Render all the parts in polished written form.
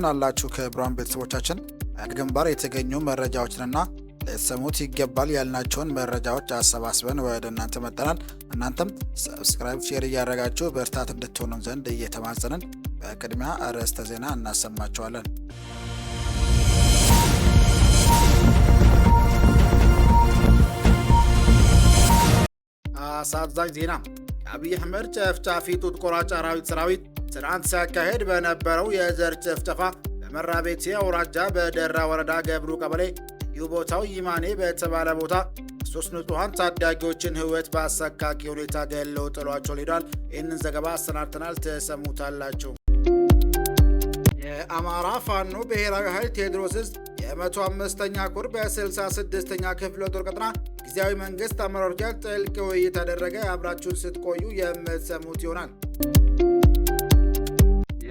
አላችሁ ክቡራን ቤተሰቦቻችን ግንባር የተገኙ መረጃዎችንና ለሰሙት ይገባል ያልናቸውን መረጃዎች አሰባስበን ወደ እናንተ መጥተናል። እናንተም ሰብስክራይብ፣ ሼር እያደረጋችሁ በርታት እንድትሆኑ ዘንድ እየተማጸንን በቅድሚያ አርዕስተ ዜና እናሰማችኋለን። አሳዛኝ ዜና የአብይ አህመድ ጨፍጫፊ ጡት ቆራጭ አራዊት ሰራዊት ትናንት ሲያካሄድ በነበረው የዘር ጭፍጨፋ በመራቤቴ አውራጃ በደራ ወረዳ ገብሩ ቀበሌ ልዩ ቦታው ይማኔ በተባለ ቦታ ሶስት ንጹሐን ታዳጊዎችን ሕይወት በአሰቃቂ ሁኔታ ገለው ጥሏቸው ሄዷል። ይህንን ዘገባ አሰናድተናል፣ ተሰሙታላችሁ። የአማራ ፋኖ ብሔራዊ ኃይል ቴዎድሮስ ዕዝ የ105ኛ ኮር በ66ኛ ክፍለ ጦር ቀጠና ጊዜያዊ መንግስት አመራሮች ጋር ጥልቅ ውይይት ያደረገ። አብራችሁን ስትቆዩ የምትሰሙት ይሆናል።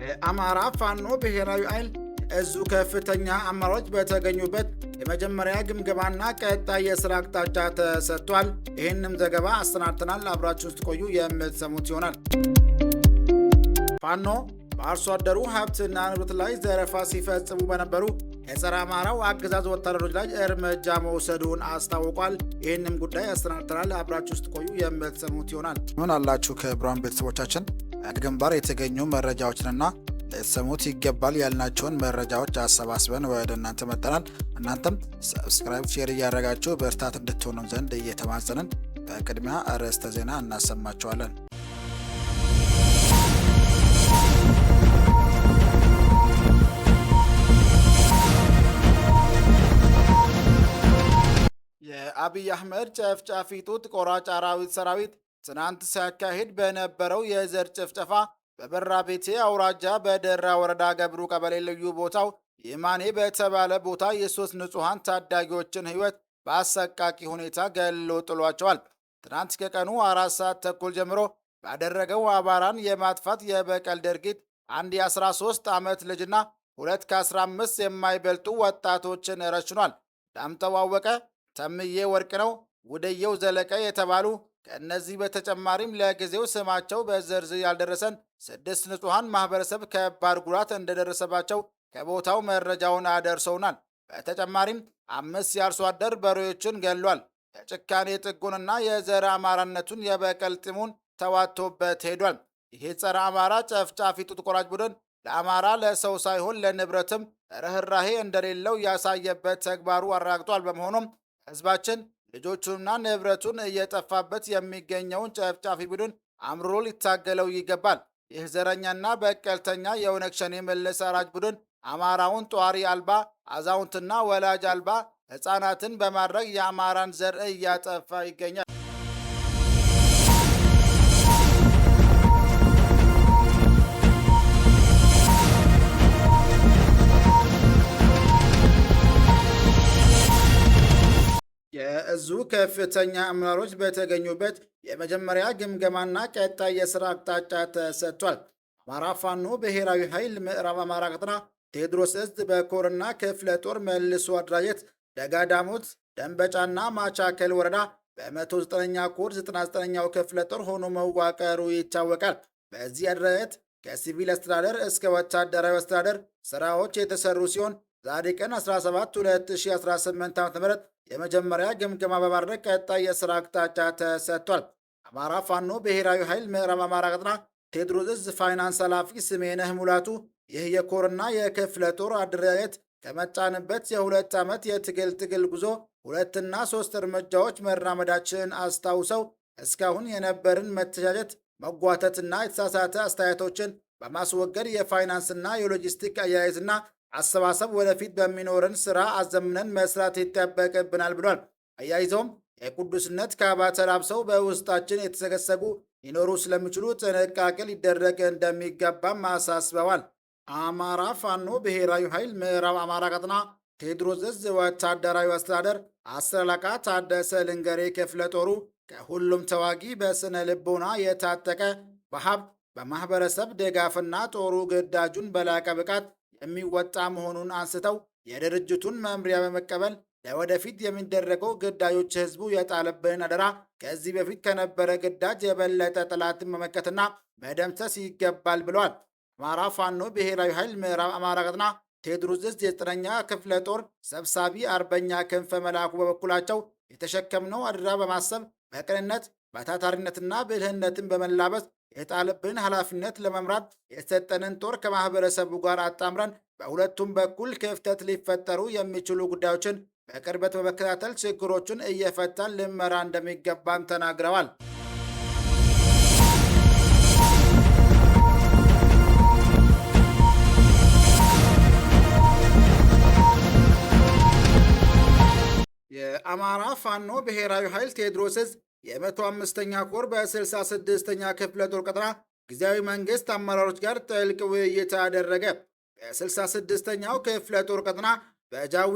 የአማራ ፋኖ ብሔራዊ ኃይል እዙ ከፍተኛ አመራሮች በተገኙበት የመጀመሪያ ግምገማና ቀጣይ የስራ አቅጣጫ ተሰጥቷል። ይህንም ዘገባ አሰናድተናል። አብራችሁን ስትቆዩ የምትሰሙት ይሆናል። ፋኖ በአርሶ አደሩ ሀብትና ንብረት ላይ ዘረፋ ሲፈጽሙ በነበሩ የጸረ አማራው አገዛዝ ወታደሮች ላይ እርምጃ መውሰዱን አስታውቋል። ይህንም ጉዳይ አሰናድተናል። አብራችሁ ስትቆዩ የምትሰሙት ይሆናል። ምን አላችሁ ክቡራን ቤተሰቦቻችን ግንባር የተገኙ መረጃዎችንና ለሰሙት ይገባል ያልናቸውን መረጃዎች አሰባስበን ወደ እናንተ መጥተናል። እናንተም ሰብስክራይብ፣ ሼር እያደረጋችሁ በርታት እንድትሆኑ ዘንድ እየተማጸንን በቅድሚያ አርዕስተ ዜና እናሰማችኋለን። የአብይ አህመድ ጨፍጫፊ ጡት ቆራጭ አራዊት ሰራዊት ትናንት ሲያካሂድ በነበረው የዘር ጭፍጨፋ በመራቤቴ አውራጃ በደራ ወረዳ ገብሩ ቀበሌ ልዩ ቦታው ይማኔ በተባለ ቦታ የሶስት ንጹሐን ታዳጊዎችን ሕይወት በአሰቃቂ ሁኔታ ገሎ ጥሏቸዋል። ትናንት ከቀኑ 4 ሰዓት ተኩል ጀምሮ ባደረገው አማራን የማጥፋት የበቀል ድርጊት አንድ የ13 ዓመት ልጅና 2 ከ15 የማይበልጡ ወጣቶችን ረሽኗል። ዳምጠው አወቀ፣ ተምዬ ወርቅነው፣ ውደየው ዘለቀ የተባሉ ከእነዚህ በተጨማሪም ለጊዜው ስማቸው በዝርዝር ያልደረሰን 6 ንጹሐን ማህበረሰብ ከባድ ጉዳት እንደደረሰባቸው ከቦታው መረጃውን አደርሰውናል። በተጨማሪም 5 የአርሶ አደር በሬዎችን ገሏል። የጭካኔ ጥጉንና የዘር አማራነቱን የበቀል ጢሙን ተዋቶበት ሄዷል። ይህ ጸረ አማራ ጨፍጫፊ ጡት ቆራጭ ቡድን ለአማራ ለሰው ሳይሆን ለንብረትም ርኅራሄ እንደሌለው ያሳየበት ተግባሩ አረጋግጧል። በመሆኑም ህዝባችን ልጆቹንና ንብረቱን እየጠፋበት የሚገኘውን ጨፍጫፊ ቡድን አምርሮ ሊታገለው ይገባል። ይህ ዘረኛና በቀልተኛ የኦነግ ሸኔ መለስ አራጅ ቡድን አማራውን ጧሪ አልባ፣ አዛውንትና ወላጅ አልባ ሕፃናትን በማድረግ የአማራን ዘር እያጠፋ ይገኛል። የእዙ ከፍተኛ አመራሮች በተገኙበት የመጀመሪያ ግምገማና ቀጣይ የስራ አቅጣጫ ተሰጥቷል። አማራ ፋኖ ብሔራዊ ኃይል ምዕራብ አማራ ቀጠና ቴዎድሮስ ዕዝ በኮርና ክፍለ ጦር መልሶ አደራጀት ደጋዳሞት፣ ደንበጫና ማቻከል ወረዳ በ109ኛ ኮር 99ኛው ክፍለ ጦር ሆኖ መዋቀሩ ይታወቃል። በዚህ አደራጀት ከሲቪል አስተዳደር እስከ ወታደራዊ አስተዳደር ስራዎች የተሰሩ ሲሆን ዛሬ ቀን 17 2018 ዓ.ም የመጀመሪያ ግምገማ በማድረግ ቀጣይ የስራ አቅጣጫ ተሰጥቷል። አማራ ፋኖ ብሔራዊ ኃይል ምዕራብ አማራ ቀጠና ቴዎድሮስ ዕዝ ፋይናንስ ኃላፊ ስሜነህ ሙላቱ ይህ የኮርና የክፍለ ጦር አደረጃጀት ከመጣንበት የ2 ዓመት የትግል ጉዞ 2 እና 3 እርምጃዎች መራመዳችን አስታውሰው እስካሁን የነበርን መተቻቸት፣ መጓተትና የተሳሳተ አስተያየቶችን በማስወገድ የፋይናንስና የሎጂስቲክ አያያዝና አሰባሰብ ወደፊት በሚኖረን ስራ አዘምነን መስራት ይጠበቅብናል ብሏል። አያይዘውም የቅዱስነት ካባ ተላብሰው በውስጣችን የተሰገሰጉ ሊኖሩ ስለሚችሉ ጥንቃቄ ሊደረግ እንደሚገባም አሳስበዋል። አማራ ፋኖ ብሔራዊ ኃይል ምዕራብ አማራ ቀጠና ቴዎድሮስ ዕዝ ወታደራዊ አስተዳደር 10 አለቃ ታደሰ ልንገሬ ክፍለ ጦሩ ከሁሉም ተዋጊ በስነ ልቦና የታጠቀ በሀብት በማህበረሰብ ድጋፍና ጦሩ ግዳጁን በላቀ ብቃት የሚወጣ መሆኑን አንስተው የድርጅቱን መምሪያ በመቀበል ለወደፊት የሚደረገው ግዳጆች ህዝቡ የጣለብን አደራ ከዚህ በፊት ከነበረ ግዳጅ የበለጠ ጠላትን መመከትና መደምሰስ ይገባል ብለዋል። አማራ ፋኖ ብሔራዊ ኃይል ምዕራብ አማራ ቀጠና ቴዎድሮስ ዕዝ የ9ኛ ክፍለ ጦር ሰብሳቢ አርበኛ ክንፈ መላኩ በበኩላቸው የተሸከምነው አደራ በማሰብ በቅንነት በታታሪነትና ብልህነትን በመላበስ የጣለብን ኃላፊነት ለመምራት የተሰጠንን ጦር ከማህበረሰቡ ጋር አጣምረን በሁለቱም በኩል ክፍተት ሊፈጠሩ የሚችሉ ጉዳዮችን በቅርበት በመከታተል ችግሮቹን እየፈታን ልንመራ እንደሚገባም ተናግረዋል። የአማራ ፋኖ ብሔራዊ ኃይል ቴዎድሮስ ዕዝ የ105ኛ ኮር በ66ኛ ክፍለ ጦር ቀጠና ጊዜያዊ መንግስት አመራሮች ጋር ጥልቅ ውይይት አደረገ። በ66ኛው ክፍለ ጦር ቀጠና በጃዊ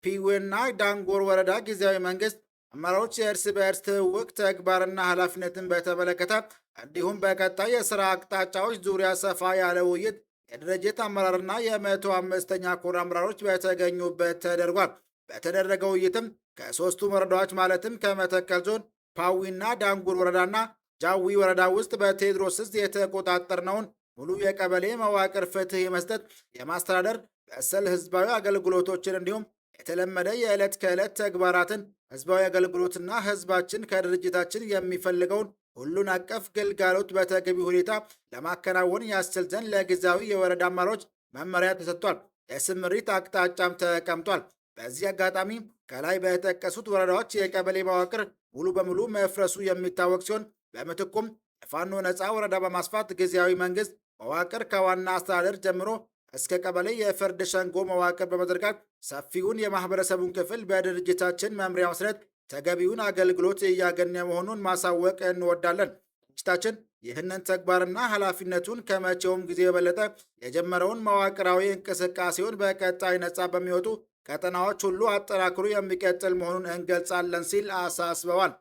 ፒዌና ዳንጎር ወረዳ ጊዜያዊ መንግስት አመራሮች የእርስ በእርስ ትውውቅ ተግባርና ኃላፊነትን በተመለከተ እንዲሁም በቀጣይ የሥራ አቅጣጫዎች ዙሪያ ሰፋ ያለ ውይይት የድርጅት አመራርና የ105ኛ ኮር አመራሮች በተገኙበት ተደርጓል። በተደረገው ውይይትም ከሶስቱ ወረዳዎች ማለትም ከመተከል ዞን ፓዊና ዳንጉር ወረዳና ጃዊ ወረዳ ውስጥ በቴዎድሮስ ዕዝ የተቆጣጠርነውን ሙሉ የቀበሌ መዋቅር ፍትህ የመስጠት የማስተዳደር መሰል ህዝባዊ አገልግሎቶችን እንዲሁም የተለመደ የዕለት ከዕለት ተግባራትን ህዝባዊ አገልግሎትና ህዝባችን ከድርጅታችን የሚፈልገውን ሁሉን አቀፍ ግልጋሎት በተገቢ ሁኔታ ለማከናወን ያስችል ዘንድ ለጊዜያዊ የወረዳ አመራሮች መመሪያ ተሰጥቷል። የስምሪት አቅጣጫም ተቀምጧል። በዚህ አጋጣሚ ከላይ በተጠቀሱት ወረዳዎች የቀበሌ መዋቅር ሙሉ በሙሉ መፍረሱ የሚታወቅ ሲሆን በምትኩም የፋኖ ነፃ ወረዳ በማስፋት ጊዜያዊ መንግስት መዋቅር ከዋና አስተዳደር ጀምሮ እስከ ቀበሌ የፍርድ ሸንጎ መዋቅር በመዘርጋት ሰፊውን የማህበረሰቡን ክፍል በድርጅታችን መምሪያ መሰረት ተገቢውን አገልግሎት እያገኘ መሆኑን ማሳወቅ እንወዳለን። ድርጅታችን ይህንን ተግባርና ኃላፊነቱን ከመቼውም ጊዜ የበለጠ የጀመረውን መዋቅራዊ እንቅስቃሴውን በቀጣይ ነፃ በሚወጡ ቀጠናዎች ሁሉ አጠናክሮ የሚቀጥል መሆኑን እንገልጻለን ሲል አሳስበዋል።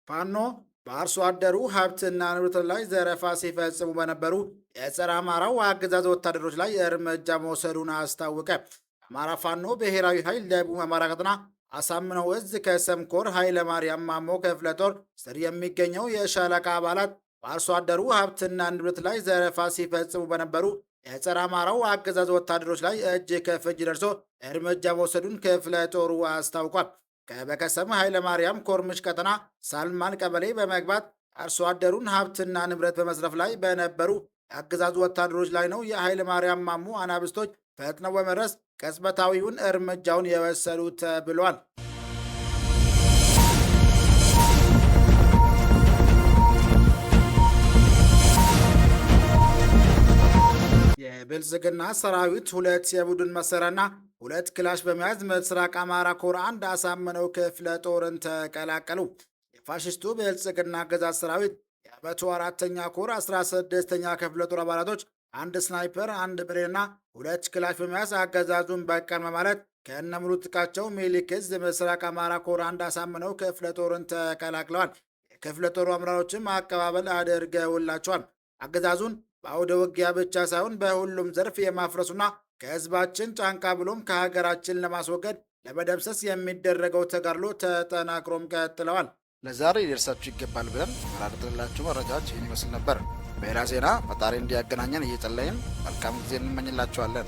ፋኖ በአርሶ አደሩ ሀብትና ንብረት ላይ ዘረፋ ሲፈጽሙ በነበሩ የጸረ አማራው አገዛዝ ወታደሮች ላይ እርምጃ መውሰዱን አስታወቀ። አማራ ፋኖ ብሔራዊ ኃይል ደቡብ አማራ ቀጠና አሳምነው ዕዝ ከሰምኮር ኃይለ ማርያም ማሞ ክፍለ ጦር ስር የሚገኘው የሻለቃ አባላት በአርሶ አደሩ ሀብትና ንብረት ላይ ዘረፋ ሲፈጽሙ በነበሩ የጸረ አማራው አገዛዝ ወታደሮች ላይ እጅ ከፍንጅ ደርሶ እርምጃ መውሰዱን ክፍለ ጦሩ አስታውቋል። በከሰም ኃይለ ማርያም ኮርምሽ ቀጠና ሳልማን ቀበሌ በመግባት አርሶ አደሩን ሀብትና ንብረት በመዝረፍ ላይ በነበሩ የአገዛዙ ወታደሮች ላይ ነው የኃይለ ማርያም ማሞ አናብስቶች ፈጥነው በመድረስ ቅጽበታዊውን እርምጃውን የወሰዱት ብሏል። የብልጽግና ሰራዊት 2 የቡድን መሳሪያና 2 ክላሽ በመያዝ ምስራቅ አማራ ኮር 1 አሳምነው ክፍለ ጦርን ተቀላቀሉ። የፋሽስቱ ብልጽግና አገዛዝ ሰራዊት የ104ኛ ኮር 16ኛ ክፍለ ጦር አባላቶች 1 ስናይፐር፣ 1 ብሬንና 2 ክላሽ በመያዝ አገዛዙን በቀን በማለት ከነሙሉ ትጥቃቸው ሚኒሊክ ዕዝ ምስራቅ አማራ ኮር 1 አሳምነው ክፍለ ጦርን ተቀላቅለዋል። የክፍለ ጦሩ አመራሮችም አቀባበል አድርገውላቸዋል። አገዛዙን በአውደ ውጊያ ብቻ ሳይሆን በሁሉም ዘርፍ የማፍረሱና ከህዝባችን ጫንቃ ብሎም ከሀገራችን ለማስወገድ ለመደምሰስ የሚደረገው ተጋድሎ ተጠናክሮም ቀጥለዋል። ለዛሬ ሊደርሳችሁ ይገባል ብለን መራርጥላችሁ መረጃዎች ይህን ይመስል ነበር። በሌላ ዜና ፈጣሪ እንዲያገናኘን እየጸለይን መልካም ጊዜ እንመኝላችኋለን።